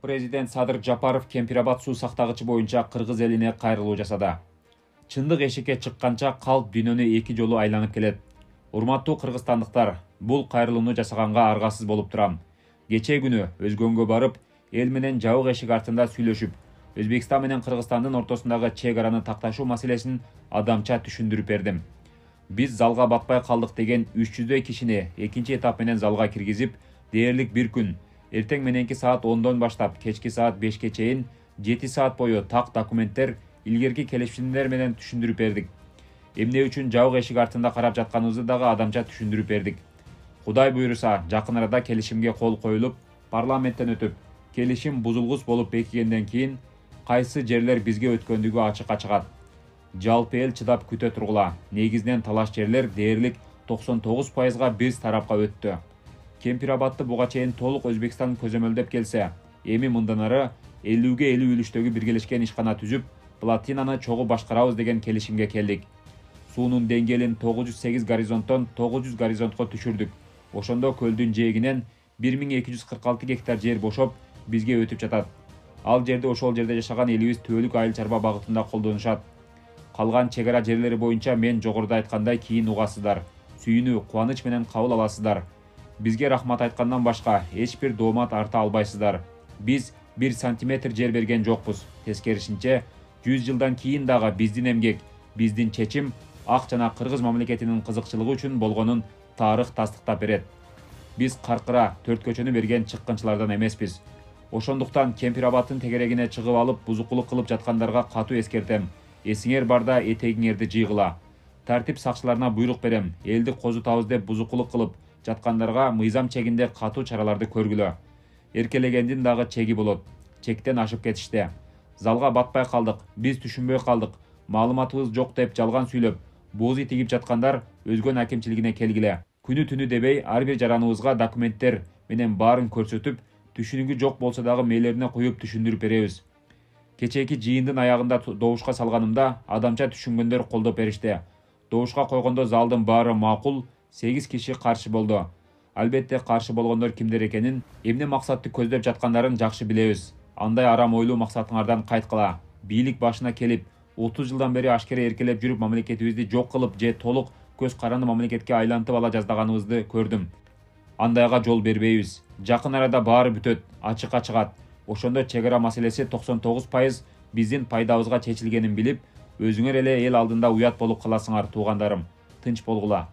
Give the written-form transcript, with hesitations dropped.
Президент Садыр Жапаров Кемпирабад суу сактагычы боюнча кыргыз элине кайрылуу жасады. Чындык эшикке чыкканча калп дүйнөнү эки жолу айланып келет. Урматтуу кыргызстандыктар, бул кайрылууну жасаганга аргасыз болуп турам. Кечээ күнү өзгөнгө барып, эл менен жабык эшик артында сүйлөшүп, Өзбекстан менен Кыргызстандын ортосундагы чек араны такташуу маселесин адамча түшүндүрүп бердим. Биз залга батпай калдык деген 300 кишини экинчи этап менен залга киргизип, дээрлик бир күн эртең мененки саат 10дон баштап кечки саат 5ке чейин 7 саат бою так документтер, илгерки келишимдер менен түшүндүрүп бердик. Эмне үчүн жабык эшик артында карап жатканыбызды дагы адамча түшүндүрүп бердик. Кудай буйруса, жакын арада келишимге кол коюлуп, парламенттен өтүп, келишим бузулгус болуп бекигенден кийин кайсы жерлер бизге өткөндүгү ачыкка чыгат. Жалпы эл чыдап күтө тургула. Негизинен талаш жерлер дээрлик 99%га биз тарапка өттү. Кемпирабадты буга чейин толук Өзбекстан көзөмөлдөп келсе, эми мындан ары 50-ге 50 үлүштөгү биргелешкен ишкана түзүп, плотинаны чогуу башкарабыз деген келишимге келдик. Суунун деңгээлин 908 горизонттон 900 горизонтко түшүрдүк. Ошондо көлдүн жээгинен 1246 гектар жер бошоп, бизге өтүп жатат. Ал жерди ошол жерде жашаган элибиз түбөлүк айыл чарба багытында колдонушат. Калган чек ара жерлери боюнча мен жогоруда айткандай кийин угасыздар. Сүйүнүү, кубаныч менен кабыл аласыздар. Бизге рахмат айткандан башка эч бир доомат арта албайсыздар. Биз 1 сантиметр жер берген жокпуз. Тескерисинче, 100 жылдан кийин дагы биздин эмгек, биздин чечим ак жана кыргыз мамлекетинин кызыкчылыгы үчүн болгонун тарых тастыктап берет. Биз каркыра, төрт көчөнү берген чыккынчылардан эмеспиз. Ошондуктан Кемпирабадтын тегерегине чыгып алып, бузукулук кылып жаткандарга катуу эскертем. Эсиңер барда этегиңерди жыйгыла. Тартип сакчыларына буйрук берем. Элди козутабыз деп бузукулук кылып жаткандарга мыйзам чегинде катуу чараларды көргүлө. Эркелегендин дагы чеги болот. Чектен ашып кетишти. Залга батпай калдык, биз түшүнбөй калдык. Маалыматыбыз жок деп жалган сүйлөп, бууз тигип жаткандар өзгөн акимчилигине келгиле. Күнү түнү дебей ар бир жараныбызга документтер менен баарын көрсөтүп, түшүнүгү жок болсо дагы мээлерине коюп түшүндүрүп беребиз. Кечээки жыйындын аягында добушка салганымда адамча түшүнгөндөр колдоп беришти. Добушка койгондо залдын баары макул, 8 киши каршы болду. Албетте каршы болгондор кимдер экенин, эмне максатты көздөп жаткандарын жакшы билебиз. Андай арам ойлуу максатыңардан кайткыла. Бийлик башына келип, 30 жылдан бери ашкере эркелеп жүрүп мамлекетибизди жок кылып же толук көз каранды мамлекетке айлантып ала жаздаганыбызды көрдүм. Андайга жол бербейбиз. Жакын арада баары бүтөт, ачыкка чыгат. Ошондо чек ара маселеси 99% биздин пайдабызга чечилгенин билип, өзүңөр эле эл алдында уят болуп каласыңар, туугандарым. Тынч болгула.